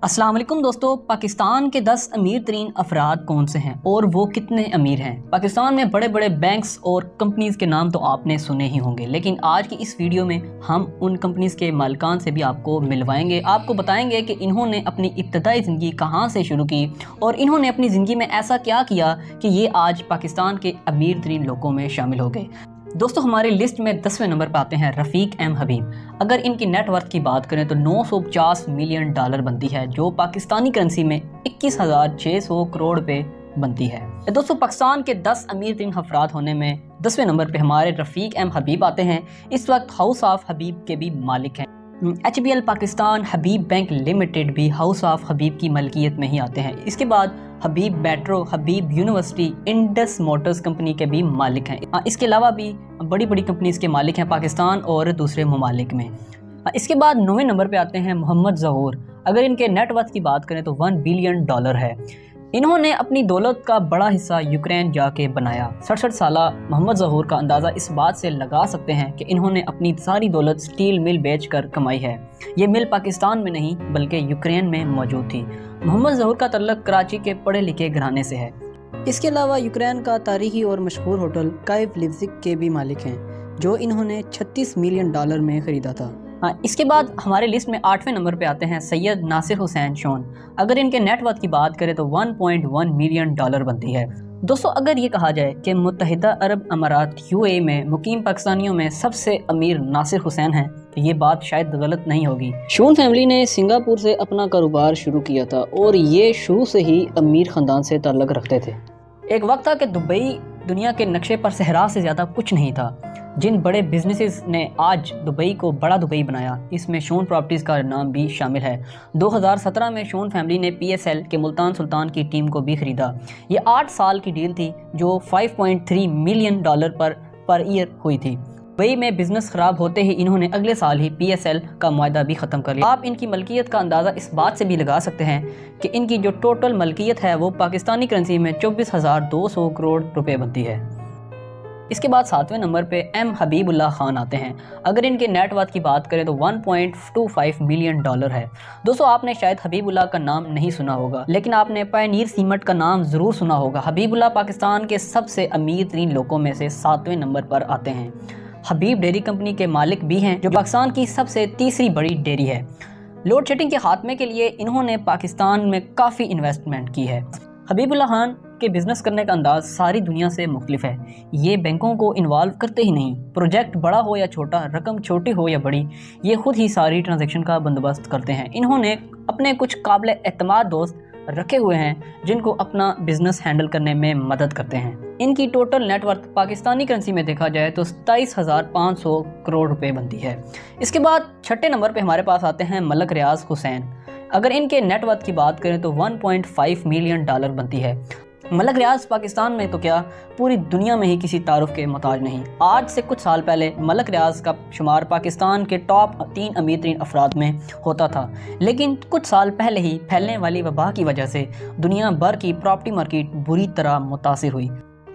अस्सलाम वालेकुम दोस्तों, पाकिस्तान के 10 अमीर तरीन अफराद कौन से हैं और वो कितने अमीर हैं। पाकिस्तान में बड़े बड़े बैंक्स और कंपनीज़ के नाम तो आपने सुने ही होंगे, लेकिन आज की इस वीडियो में हम उन कंपनीज़ के मालिकान से भी आपको मिलवाएंगे। आपको बताएंगे कि इन्होंने अपनी इब्तदाई ज़िंदगी कहाँ से शुरू की और इन्होंने अपनी ज़िंदगी में ऐसा क्या किया कि ये आज पाकिस्तान के अमीर तरीन लोगों में शामिल हो गए। दोस्तों, हमारे लिस्ट में 10वें नंबर पर आते हैं रफ़ीक एम हबीब। अगर इनकी नेट वर्थ की बात करें तो 950 मिलियन डॉलर बनती है, जो पाकिस्तानी करेंसी में 21,600 करोड़ रुपए बनती है। दोस्तों, पाकिस्तान के 10 अमीर तरीन अफराद होने में 10वें नंबर पे हमारे रफ़ीक एम हबीब आते हैं। इस वक्त हाउस ऑफ हबीब के भी मालिक हैं। HBL पाकिस्तान, हबीब बैंक लिमिटेड भी हाउस ऑफ हबीब की मलकियत में ही आते हैं। इसके बाद हबीब मेट्रो, हबीब यूनिवर्सिटी, इंडस मोटर्स कंपनी के भी मालिक हैं। इसके अलावा भी बड़ी बड़ी कंपनीज़ के मालिक हैं पाकिस्तान और दूसरे ममालिक में। इसके बाद 9वें नंबर पे आते हैं मोहम्मद ज़हूर। अगर इनके नेटवर्थ की बात करें तो 1 बिलियन डॉलर है। इन्होंने अपनी दौलत का बड़ा हिस्सा यूक्रेन जाके बनाया। 67 साला मोहम्मद ज़हूर का अंदाज़ा इस बात से लगा सकते हैं कि इन्होंने अपनी सारी दौलत स्टील मिल बेचकर कमाई है। ये मिल पाकिस्तान में नहीं बल्कि यूक्रेन में मौजूद थी। मोहम्मद ज़हूर का तल्लक कराची के पढ़े लिखे घराने से है। इसके अलावा यूक्रेन का तारीखी और मशहूर होटल काइव लिवजिक के भी मालिक हैं, जो इन्होंने 36 मिलियन डॉलर में ख़रीदा था। इसके बाद हमारे लिस्ट में 8वें नंबर पे आते हैं सैयद नासिर हुसैन शोन। अगर इनके नेटवर्थ की बात करें तो 1.1 मिलियन डॉलर बनती है। दोस्तों, अगर ये कहा जाए कि मुत्तहिदा अरब अमारात UAE में मुकीम पाकिस्तानियों में सबसे अमीर नासिर हुसैन हैं, तो ये बात शायद गलत नहीं होगी। शोन फैमिली ने सिंगापुर से अपना कारोबार शुरू किया था और ये शुरू से ही अमीर ख़ानदान से ताल्लुक़ रखते थे। एक वक्त था कि दुबई दुनिया के नक्शे पर सहरा से ज़्यादा कुछ नहीं था। जिन बड़े बिजनेसेस ने आज दुबई को बड़ा दुबई बनाया, इसमें शोन प्रॉपर्टीज़ का नाम भी शामिल है। 2017 में शोन फैमिली ने PSL के मुल्तान सुल्तान की टीम को भी ख़रीदा। ये 8 साल की डील थी जो 5.3 मिलियन डॉलर पर ईयर हुई थी। दुबई में बिज़नेस ख़राब होते ही इन्होंने अगले साल ही PSL का मुआहदा भी ख़त्म कर लिया। आप इनकी मलकियत का अंदाज़ा इस बात से भी लगा सकते हैं कि इनकी जो टोटल मलकियत है वो पाकिस्तानी करेंसी में 24,200 करोड़ रुपए बनती है। इसके बाद 7वें नंबर पे एम हबीबुल्लाह खान आते हैं। अगर इनके नेटवर्थ की बात करें तो 1.25 मिलियन डॉलर है। दोस्तों, आपने शायद हबीबुल्लाह का नाम नहीं सुना होगा, लेकिन आपने पायनीर सीमेंट का नाम ज़रूर सुना होगा। हबीबुल्लाह पाकिस्तान के सबसे अमीर तरीन लोगों में से 7वें नंबर पर आते हैं। हबीब डेयरी कंपनी के मालिक भी हैं, जो पाकिस्तान की सबसे तीसरी बड़ी डेयरी है। लोड शेडिंग के खात्मे के लिए इन्होंने पाकिस्तान में काफ़ी इन्वेस्टमेंट की है। हबीबुल्लाह खान के बिज़नेस करने का अंदाज़ सारी दुनिया से मुख्तलिफ है। ये बैंकों को इन्वॉल्व करते ही नहीं, प्रोजेक्ट बड़ा हो या छोटा, रकम छोटी हो या बड़ी, ये खुद ही सारी ट्रांजैक्शन का बंदोबस्त करते हैं। इन्होंने अपने कुछ काबिल एतमाद दोस्त रखे हुए हैं जिनको अपना बिजनेस हैंडल करने में मदद करते हैं। इनकी टोटल नेटवर्थ पाकिस्तानी करेंसी में देखा जाए तो 27,500 करोड़ रुपए बनती है। इसके बाद 6ठे नंबर पे हमारे पास आते हैं मलक रियाज हुसैन। अगर इनके नेटवर्थ की बात करें तो 1.5 मिलियन डॉलर बनती है। मलक रियाज पाकिस्तान में तो क्या पूरी दुनिया में ही किसी तारुफ के मोहताज नहीं। आज से कुछ साल पहले मलक रियाज का शुमार पाकिस्तान के टॉप 3 अमीर तरीन अफराद में होता था, लेकिन कुछ साल पहले ही फैलने वाली वबा की वजह से दुनिया भर की प्रॉपर्टी मार्केट बुरी तरह मुतासिर हुई।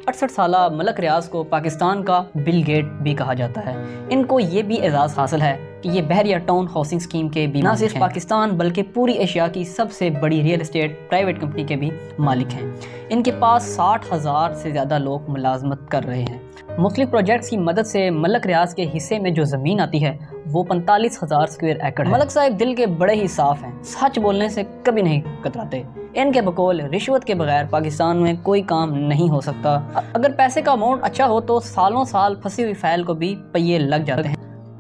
68 साला मलक रियाज को पाकिस्तान का बिल गेट भी कहा जाता है। इनको ये भी एजाज़ हासिल है कि ये बहरिया टाउन हाउसिंग स्कीम के भी न सिर्फ पाकिस्तान बल्कि पूरी एशिया की सबसे बड़ी रियल एस्टेट प्राइवेट कंपनी के भी मालिक हैं। इनके पास 60,000 से ज़्यादा लोग मुलाजमत कर रहे हैं। मुख्तलिफ प्रोजेक्ट्स की मदद से मलक रियाज के हिस्से में जो ज़मीन आती है वो 45,000 स्क्वायर एकड़ है। मलक साहब दिल के बड़े ही साफ़ हैं, सच बोलने से कभी नहीं कतराते। इनके बकौल रिश्वत के बगैर पाकिस्तान में कोई काम नहीं हो सकता। अगर पैसे का अमाउंट अच्छा हो तो सालों साल फंसी हुई फाइल को भी पहिए लग जाते हैं।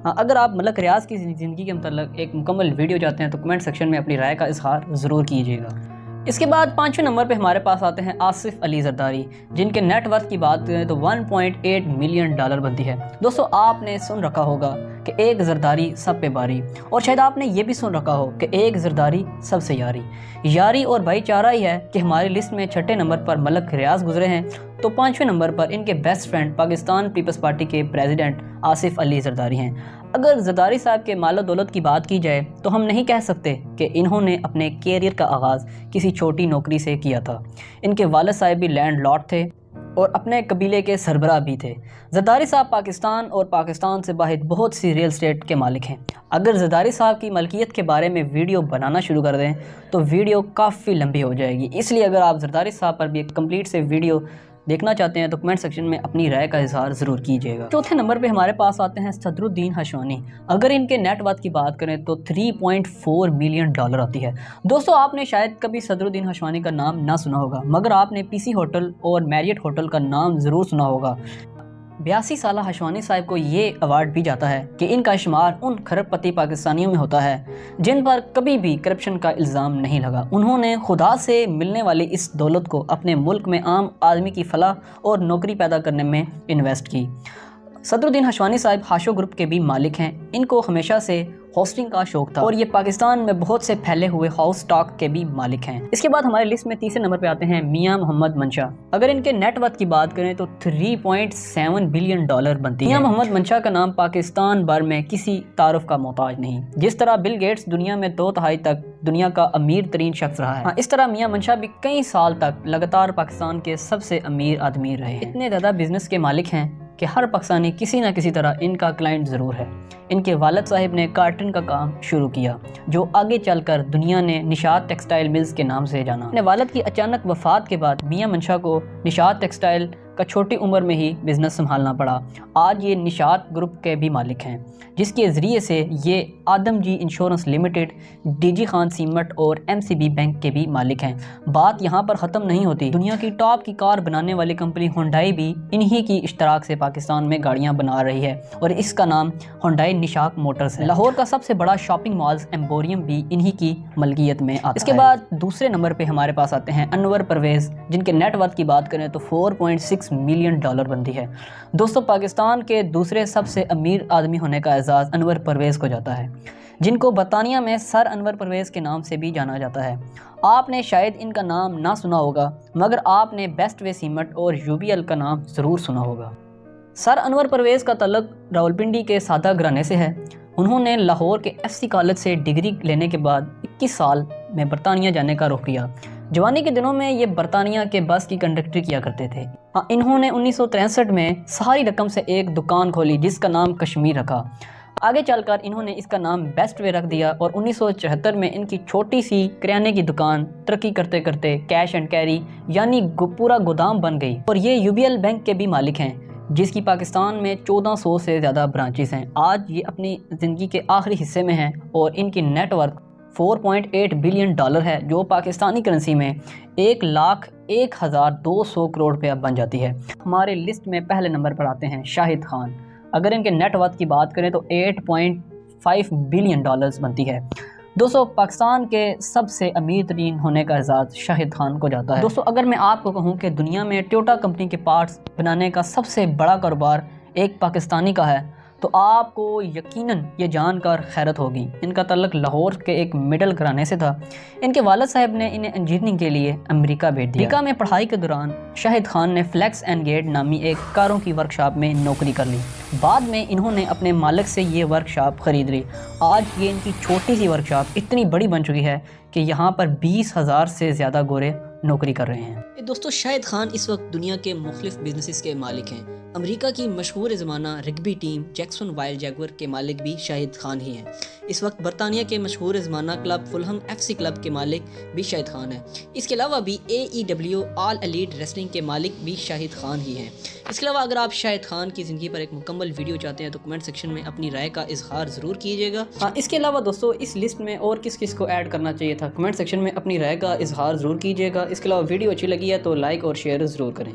अगर आप मलक रियाज की ज़िंदगी के मतलब एक मुकम्मल वीडियो चाहते हैं तो कमेंट सेक्शन में अपनी राय का इजहार ज़रूर कीजिएगा। इसके बाद 5वें नंबर पे हमारे पास आते हैं आसिफ अली जरदारी, जिनके नेटवर्थ की बात करें तो 1.8 मिलियन डॉलर बनती है। दोस्तों, आपने सुन रखा होगा कि एक जरदारी सब पे बारी, और शायद आपने ये भी सुन रखा हो कि एक जरदारी सबसे यारी। यारी और भाईचारा ही है कि हमारी लिस्ट में 6ठे नंबर पर मलक रियाज गुजरे हैं, तो 5वें नंबर पर इनके बेस्ट फ्रेंड पाकिस्तान पीपल्स पार्टी के प्रेसिडेंट आसिफ अली जरदारी हैं। अगर जरदारी साहब के मालो दौलत की बात की जाए तो हम नहीं कह सकते कि इन्होंने अपने कैरियर का आगाज़ किसी छोटी नौकरी से किया था। इनके वालिद साहब भी लैंड लॉर्ड थे اور اپنے قبیلے کے سربراہ بھی تھے۔ زرداری صاحب پاکستان اور پاکستان سے باہر بہت سی ریل اسٹیٹ کے مالک ہیں۔ اگر زرداری صاحب کی ملکیت کے بارے میں ویڈیو بنانا شروع کر دیں تو ویڈیو کافی لمبی ہو جائے گی، اس لیے اگر آپ زرداری صاحب پر بھی ایک کمپلیٹ سے ویڈیو دیکھنا چاہتے ہیں تو کمنٹ سیکشن میں اپنی رائے کا اظہار ضرور کیجیے گا۔ چوتھے نمبر پہ ہمارے پاس آتے ہیں صدر الدین ہشوانی۔ اگر ان کے نیٹ ورتھ کی بات کریں تو $3.4 ملین آتی ہے۔ دوستو آپ نے شاید کبھی صدر الدین ہشوانی کا نام نہ سنا ہوگا، مگر آپ نے پی سی ہوٹل اور میریٹ ہوٹل کا نام ضرور سنا ہوگا۔ 82 سالہ ہشوانی صاحب کو یہ ایوارڈ بھی جاتا ہے کہ ان کا شمار ان کھرب پتی پاکستانیوں میں ہوتا ہے جن پر کبھی بھی کرپشن کا الزام نہیں لگا۔ انہوں نے خدا سے ملنے والی اس دولت کو اپنے ملک میں عام آدمی کی فلاح اور نوکری پیدا کرنے میں انویسٹ کی۔ صدر الدین ہشوانی صاحب ہاشو گروپ کے بھی مالک ہیں۔ ان کو ہمیشہ سے ہوسٹنگ کا شوق تھا اور یہ پاکستان میں بہت سے پھیلے ہوئے ہاؤس اسٹاک کے بھی مالک ہیں۔ اس کے بعد ہمارے لسٹ میں تیسرے نمبر پہ آتے ہیں میاں محمد منشا۔ اگر ان کے نیٹ ورتھ کی بات کریں تو $3.7 بلین بنتی ہے۔ میاں محمد منشا کا نام پاکستان بھر میں کسی تعارف کا محتاج نہیں۔ جس طرح بل گیٹس دنیا میں 2/3 تک دنیا کا امیر ترین شخص رہا ہے، اس طرح میاں منشا بھی کئی سال تک لگاتار پاکستان کے سب سے امیر آدمی رہے ہیں۔ اتنے زیادہ بزنس کے مالک ہیں کہ ہر پاکستانی کسی نہ کسی طرح ان کا کلائنٹ ضرور ہے۔ ان کے والد صاحب نے کارٹن کا کام شروع کیا جو آگے چل کر دنیا نے نشاط ٹیکسٹائل ملز کے نام سے جانا۔ اپنے والد کی اچانک وفات کے بعد میاں منشا کو نشاط ٹیکسٹائل کا چھوٹی عمر میں ہی بزنس سنبھالنا پڑا۔ آج یہ نشاط گروپ کے بھی مالک ہیں جس کے ذریعے سے یہ Adamjee insurance limited, D G Khan cement اور ایم سی بی بینک کے بھی مالک ہیں۔ بات یہاں پر ختم نہیں ہوتی، دنیا کی ٹاپ کی کار بنانے والی کمپنی ہونڈائی بھی انہی کی اشتراک سے پاکستان میں گاڑیاں بنا رہی ہے اور اس کا نام ہونڈائی نشاط موٹرز ہے۔ لاہور کا سب سے بڑا شاپنگ مالز ایمپوریم بھی انہی کی ملکیت میں آتا ہے۔ اس کے بعد دوسرے نمبر پہ ہمارے پاس آتے ہیں انور پرویز، جن کے نیٹ ورتھ کی بات کریں تو $4.6 ملین بنتی ہے۔ دوستو پاکستان کے دوسرے سب سے امیر آدمی ہونے کا اعزاز انور پرویز کو جاتا ہے، جن کو برطانیہ میں سر انور پرویز کے نام سے بھی جانا جاتا ہے۔ آپ نے شاید ان کا نام نہ سنا ہوگا مگر آپ نے بیسٹ وے سیمنٹ اور یو بی ایل کا نام ضرور سنا ہوگا۔ سر انور پرویز کا تعلق راولپنڈی کے سادہ گھرانے سے ہے۔ انہوں نے لاہور کے ایف سی کالج سے ڈگری لینے کے بعد 21 سال میں برطانیہ جانے کا رخ کیا۔ جوانی کے دنوں میں یہ برطانیہ کے بس کی کنڈکٹری کیا کرتے تھے۔ انہوں نے 1963 میں ساری رقم سے ایک دکان کھولی جس کا نام کشمیر رکھا۔ آگے چل کر انہوں نے اس کا نام بیسٹ وے رکھ دیا اور 1974 میں ان کی چھوٹی سی کریانے کی دکان ترقی کرتے کرتے کیش اینڈ کیری یعنی پورا گودام بن گئی اور یہ یو بی ایل بینک کے بھی مالک ہیں جس کی پاکستان میں 1400 سے زیادہ برانچز ہیں۔ آج یہ اپنی زندگی کے آخری حصے میں ہیں اور ان کی نیٹ ورتھ $4.8 بلین ہے جو پاکستانی کرنسی میں 1,01,200 کروڑ روپیہ بن جاتی ہے۔ ہمارے لسٹ میں پہلے نمبر پر آتے ہیں شاہد خان۔ اگر ان کے نیٹ ورتھ کی بات کریں تو $8.5 بلین بنتی ہے۔ دوستو پاکستان کے سب سے امیر ترین ہونے کا اعزاز شاہد خان کو جاتا ہے۔ دوستو اگر میں آپ کو کہوں کہ دنیا میں ٹویوٹا کمپنی کے پارٹس بنانے کا سب سے بڑا کاروبار ایک پاکستانی کا ہے تو آپ کو یقیناً یہ جان کر حیرت ہوگی۔ ان کا تعلق لاہور کے ایک مڈل گھرانے سے تھا۔ ان کے والد صاحب نے انہیں انجینئرنگ کے لیے امریکہ بھیج دیا۔ امریکہ میں پڑھائی کے دوران شاہد خان نے فلیکس اینڈ گیٹ نامی ایک کاروں کی ورکشاپ میں نوکری کر لی۔ بعد میں انہوں نے اپنے مالک سے یہ ورکشاپ خرید لی۔ آج یہ ان کی چھوٹی سی ورکشاپ اتنی بڑی بن چکی ہے کہ یہاں پر 20,000 سے زیادہ گورے نوکری کر رہے ہیں۔ دوستو شاہد خان اس وقت دنیا کے مختلف بزنسز کے مالک ہیں۔ امریکہ کی مشہور زمانہ rugby team Jackson wild jaguar کے مالک بھی شاہد خان ہی ہیں۔ اس وقت برطانیہ کے مشہور زمانہ کلب فلہم ایف سی کلب کے مالک بھی شاہد خان ہیں۔ اس کے علاوہ بھی AEW آل ایلیٹ ریسلنگ کے مالک بھی شاہد خان ہی ہیں۔ اس کے علاوہ اگر آپ شاہد خان کی زندگی پر ایک مکمل ویڈیو چاہتے ہیں تو کمنٹ سیکشن میں اپنی رائے کا اظہار ضرور کیجیے گا۔ اس کے علاوہ دوستو اس لسٹ میں اور کس کس کو ایڈ کرنا چاہیے تھا کمنٹ سیکشن میں اپنی رائے کا اظہار ضرور کیجیے گا۔ اس کے علاوہ ویڈیو اچھی لگی ہے تو لائک اور شیئر ضرور کریں۔